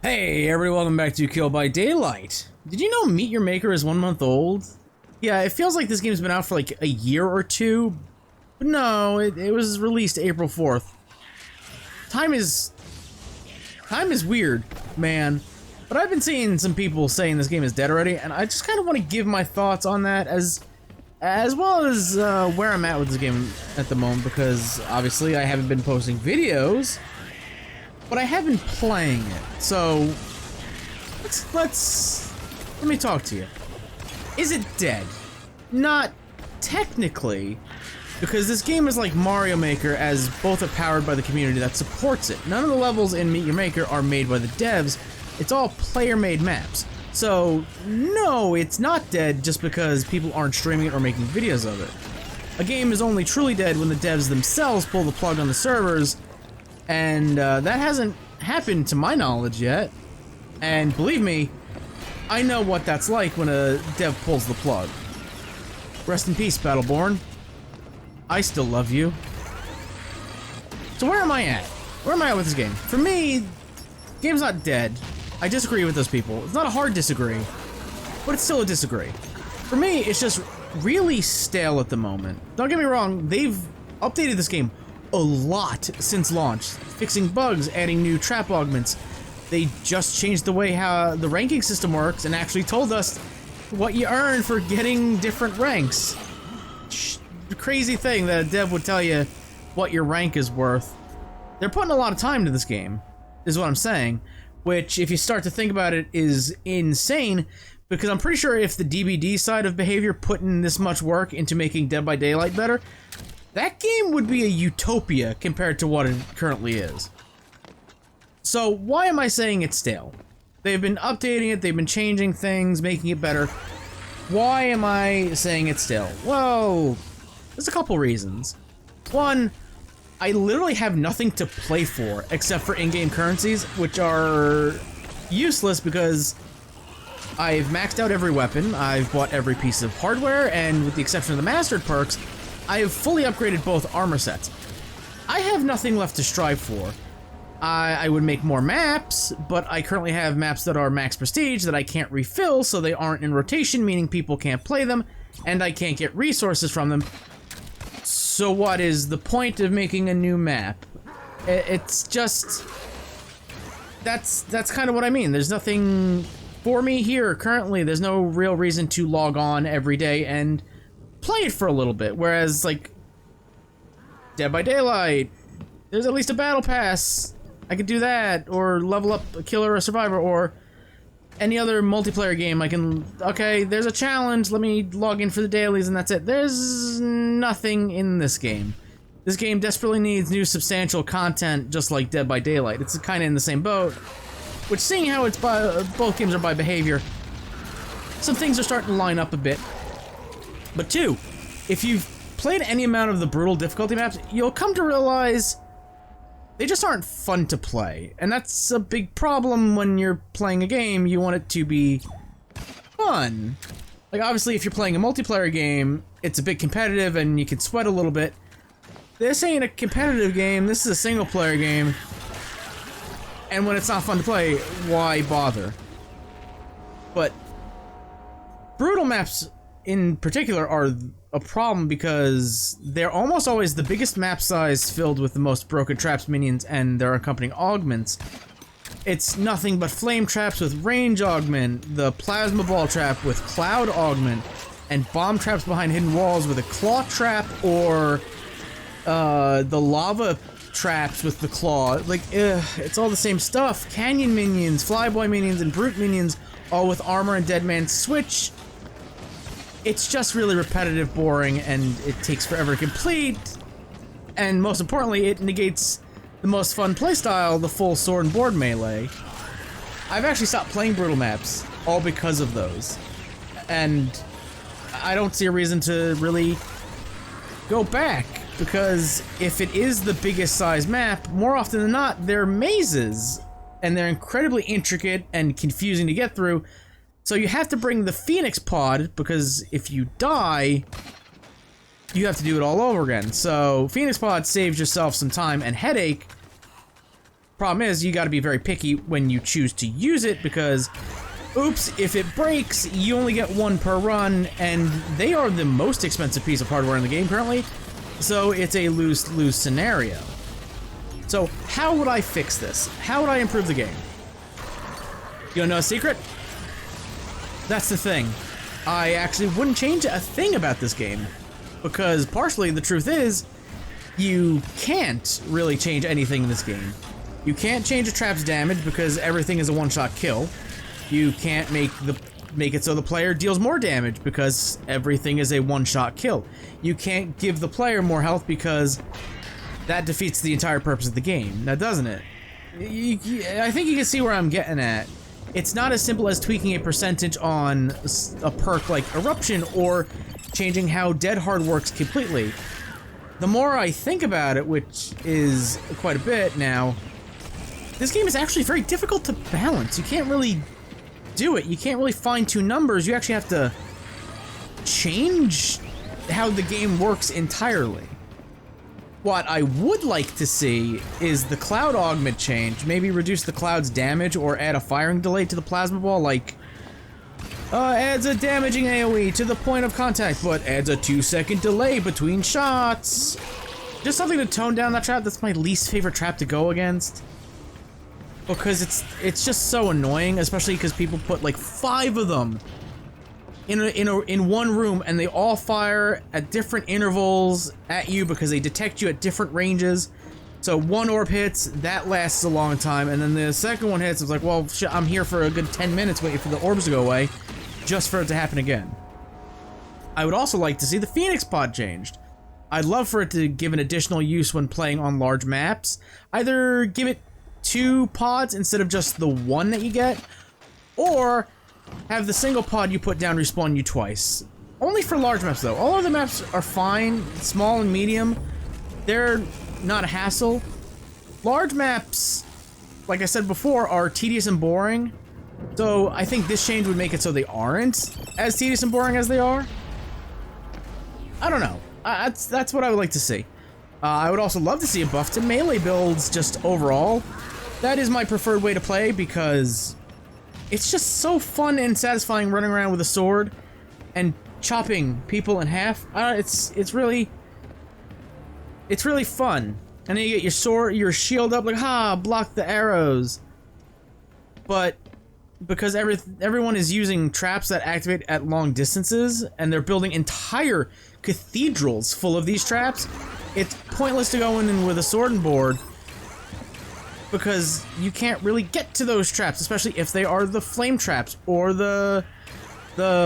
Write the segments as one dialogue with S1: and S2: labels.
S1: Hey everybody, welcome back to Kill by Daylight. Did you know Meet Your Maker is 1 month old? Yeah, it feels like this game's been out for like a year or two, but no, it was released April 4th. Time is weird, man. But I've been seeing some people saying this game is dead already, and I just kind of want to give my thoughts on that as well as where I'm at with this game at the moment, because obviously I haven't been posting videos, but I have been playing it. So let me talk to you. Is it dead? Not technically, because this game is like Mario Maker, as both are powered by the community that supports it. None of the levels in Meet Your Maker are made by the devs. It's all player-made maps. So, no, it's not dead just because people aren't streaming it or making videos of it. A game is only truly dead when the devs themselves pull the plug on the servers, and that hasn't happened to my knowledge yet. And believe me, I know what that's like when a dev pulls the plug. Rest in peace, Battleborn. I still love you. So where am I at? Where am I at with this game? For me, game's not dead. I disagree with those people. It's not a hard disagree, but it's still a disagree. For me, it's just really stale at the moment. Don't get me wrong, they've updated this game a lot since launch, fixing bugs, adding new trap augments. They just changed the way how the ranking system works and actually told us what you earn for getting different ranks. The crazy thing that a dev would tell you what your rank is worth. They're putting a lot of time to this game, is what I'm saying. Which, if you start to think about it, is insane, because I'm pretty sure if the DBD side of behavior put in this much work into making Dead by Daylight better, that game would be a utopia compared to what it currently is. So, why am I saying it's stale? They've been updating it, they've been changing things, making it better. Why am I saying it's stale? Well, there's a couple reasons. One, I literally have nothing to play for except for in-game currencies, which are useless because I've maxed out every weapon, I've bought every piece of hardware, and with the exception of the mastered perks, I have fully upgraded both armor sets. I have nothing left to strive for. I would make more maps, but I currently have maps that are max prestige that I can't refill, so they aren't in rotation, meaning people can't play them, and I can't get resources from them. So what is the point of making a new map? It's just... That's kind of what I mean. There's nothing for me here currently. There's no real reason to log on every day and play it for a little bit. Whereas, like, Dead by Daylight, there's at least a battle pass. I could do that, or level up a killer or a survivor, or any other multiplayer game. I can, okay, there's a challenge, let me log in for the dailies and that's it. There's nothing in this game. This game desperately needs new substantial content, just like Dead by Daylight. It's kind of in the same boat, which, seeing how it's by, both games are by behavior, some things are starting to line up a bit. But two, if you've played any amount of the brutal difficulty maps, you'll come to realize they just aren't fun to play, and that's a big problem when you're playing a game. You want it to be fun. Like, obviously, if you're playing a multiplayer game, it's a bit competitive and you can sweat a little bit. This ain't a competitive game, this is a single-player game. And when it's not fun to play, why bother? But brutal maps in particular are a problem because they're almost always the biggest map size filled with the most broken traps, minions, and their accompanying augments. It's nothing but flame traps with range augment, the plasma ball trap with cloud augment, and bomb traps behind hidden walls with a claw trap, or the lava traps with the claw. Like, it's all the same stuff. Canyon minions, flyboy minions, and brute minions, all with armor and dead man switch. It's just really repetitive, boring, and it takes forever to complete. And most importantly, it negates the most fun playstyle, the full sword and board melee. I've actually stopped playing brutal maps, all because of those. And I don't see a reason to really go back, because if it is the biggest size map, more often than not, they're mazes. And they're incredibly intricate and confusing to get through. So you have to bring the Phoenix pod, because if you die, you have to do it all over again. So Phoenix pod saves yourself some time and headache, Problem is, you gotta be very picky when you choose to use it because, oops, if it breaks, you only get one per run, and they are the most expensive piece of hardware in the game currently, so it's a lose-lose scenario. So, how would I fix this? How would I improve the game? You wanna know a secret? That's the thing. I actually wouldn't change a thing about this game, because partially the truth is, you can't really change anything in this game. You can't change a trap's damage because everything is a one-shot kill. You can't make it so the player deals more damage because everything is a one-shot kill. You can't give the player more health because that defeats the entire purpose of the game. Now, doesn't it? I think you can see where I'm getting at. It's not as simple as tweaking a percentage on a perk like Eruption or changing how Dead Hard works completely. The more I think about it, which is quite a bit now, this game is actually very difficult to balance. You can't really do it. You can't really fine-tune numbers. You actually have to change how the game works entirely. What I would like to see is the cloud augment change. Maybe reduce the cloud's damage or add a firing delay to the plasma ball, like adds a damaging AoE to the point of contact, but adds a 2-second delay between shots. Just something to tone down that trap. That's my least favorite trap to go against. Because it's just so annoying, especially because people put like 5 of them in one room, and they all fire at different intervals at you because they detect you at different ranges. So one orb hits, that lasts a long time, and then the second one hits, it's like, well, shit, I'm here for a good 10 minutes waiting for the orbs to go away, just for it to happen again. I would also like to see the Phoenix pod changed. I'd love for it to give an additional use when playing on large maps. Either give it 2 pods instead of just the 1 that you get, or have the single pod you put down respawn you twice. Only for large maps though. All other maps are fine, small and medium. They're not a hassle. Large maps, like I said before, are tedious and boring. So I think this change would make it so they aren't as tedious and boring as they are. I don't know. That's what I would like to see. I would also love to see a buff to melee builds just overall. That is my preferred way to play because it's just so fun and satisfying running around with a sword and chopping people in half. It's really fun. And then you get your sword, your shield up, like, ha, block the arrows. But because everyone is using traps that activate at long distances, and they're building entire cathedrals full of these traps, it's pointless to go in with a sword and board because you can't really get to those traps, especially if they are the flame traps or the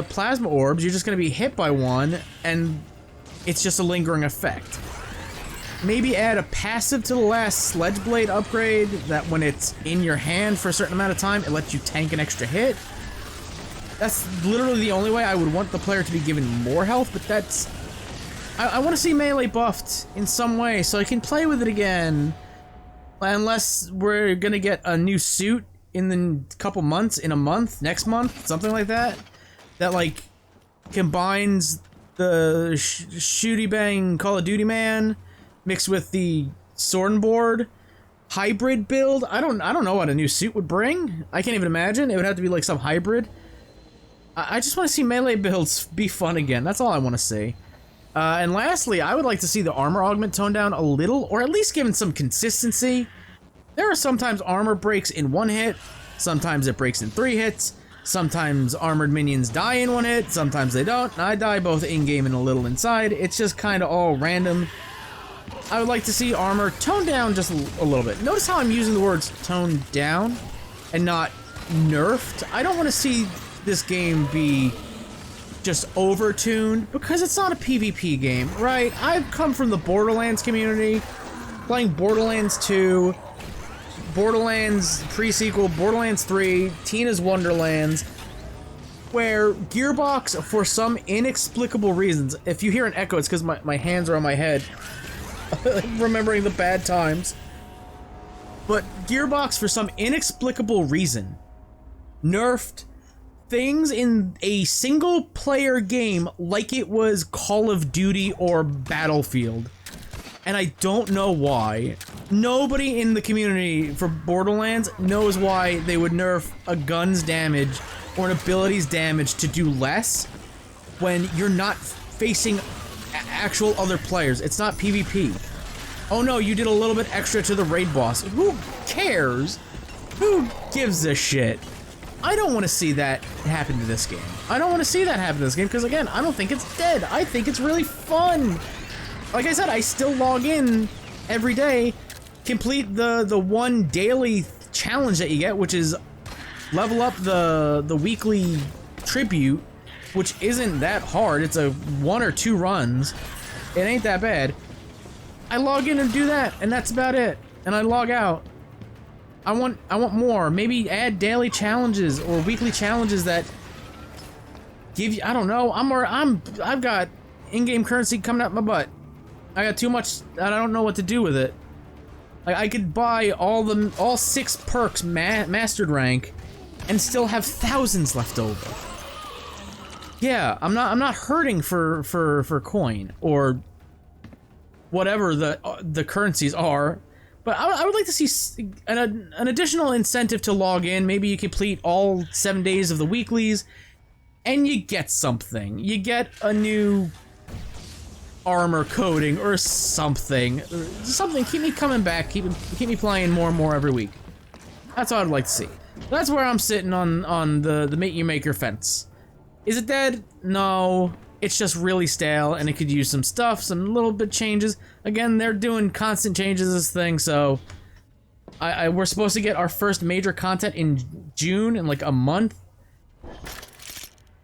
S1: plasma orbs. You're just going to be hit by one, and it's just a lingering effect. Maybe add a passive to the last Sledge Blade upgrade that when it's in your hand for a certain amount of time, it lets you tank an extra hit. That's literally the only way I would want the player to be given more health, but that's... I want to see melee buffed in some way so I can play with it again. Unless we're gonna get a new suit in the couple months, in a month, next month, something like that. That, like, combines the shooty bang Call of Duty man mixed with the sword and board hybrid build. I don't know what a new suit would bring. I can't even imagine. It would have to be like some hybrid. I just want to see melee builds be fun again. That's all I want to see. And lastly, I would like to see the armor augment toned down a little, or at least given some consistency. There are sometimes armor breaks in 1 hit, sometimes it breaks in 3 hits, sometimes armored minions die in 1 hit, sometimes they don't. I die both in-game and a little inside. It's just kind of all random. I would like to see armor toned down just a little bit. Notice how I'm using the words toned down and not nerfed. I don't want to see this game be just over-tuned, because it's not a PvP game, right? I've come from the Borderlands community, playing Borderlands 2, Borderlands pre-sequel, Borderlands 3, Tina's Wonderlands, where Gearbox, for some inexplicable reasons, if you hear an echo, it's because my hands are on my head, remembering the bad times, but Gearbox, for some inexplicable reason, nerfed things in a single-player game like it was Call of Duty or Battlefield. And I don't know why. Nobody in the community for Borderlands knows why they would nerf a gun's damage or an ability's damage to do less when you're not facing actual other players. It's not PvP. Oh no, you did a little bit extra to the raid boss. Who cares? Who gives a shit? I don't want to see that happen to this game. I don't want to see that happen to this game because, again, I don't think it's dead. I think it's really fun. Like I said, I still log in every day, complete the one daily challenge that you get, which is level up the weekly tribute, which isn't that hard. It's a 1 or 2 runs. It ain't that bad. I log in and do that, and that's about it. And I log out. I want more. Maybe add daily challenges or weekly challenges that give you, I don't know. I've got in-game currency coming out my butt. I got too much that I don't know what to do with it. Like, I could buy all 6 perks mastered rank and still have thousands left over. Yeah, I'm not hurting for coin or whatever the currencies are. But I would like to see an additional incentive to log in. Maybe you complete all 7 days of the weeklies, and you get something. You get a new armor coating or something. Something. Keep me coming back. Keep me playing more and more every week. That's what I'd like to see. That's where I'm sitting on the Meet Your Maker fence. Is it dead? No. It's just really stale, and it could use some stuff, some little bit changes. Again, they're doing constant changes to this thing, so we're supposed to get our first major content in June, in like a month.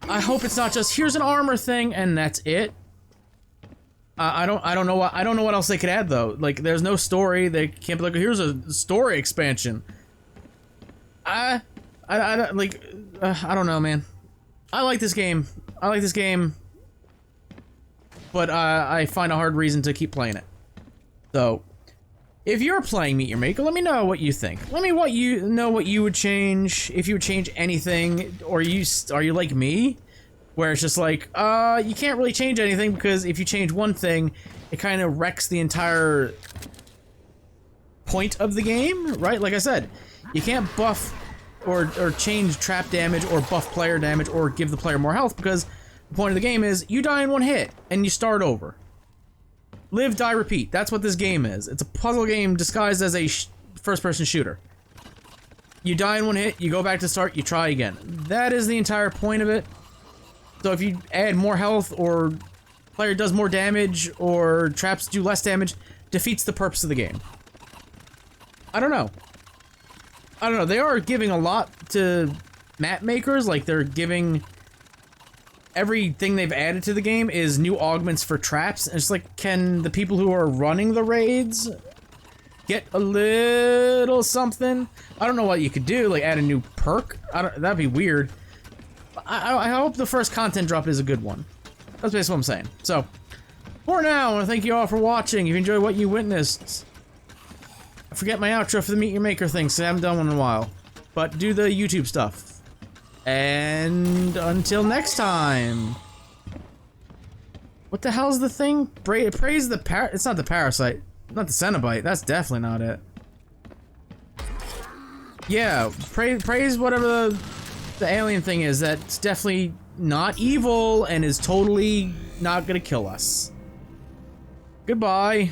S1: I hope it's not just here's an armor thing and that's it. I don't know what else they could add though. Like, there's no story. They can't be like, here's a story expansion. I don't know, man. I like this game. But I find a hard reason to keep playing it. So, if you're playing Meet Your Maker, let me know what you think. Let me know what you would change, if you would change anything, or are you like me, where it's just like, you can't really change anything because if you change one thing, it kind of wrecks the entire point of the game, right? Like I said, you can't buff or change trap damage or buff player damage or give the player more health because the point of the game is you die in one hit and you start over. Live, die, repeat. That's what this game is. It's a puzzle game disguised as a first-person shooter. You die in one hit, you go back to start, you try again. That is the entire point of it. So if you add more health or player does more damage or traps do less damage, defeats the purpose of the game. I don't know. They are giving a lot to map makers, like they're giving everything they've added to the game is new augments for traps. And it's like, can the people who are running the raids get a little something? I don't know what you could do, like add a new perk. That'd be weird. I hope the first content drop is a good one. That's basically what I'm saying. So, for now, I want to thank you all for watching. If you enjoyed what you witnessed, I forget my outro for the Meet Your Maker thing, so I haven't done one in a while. But do the YouTube stuff. And until next time. What the hell's the thing? Praise the it's not the parasite. Not the Cenobite. That's definitely not it. Yeah, praise whatever the alien thing is. That's definitely not evil and is totally not gonna kill us. Goodbye.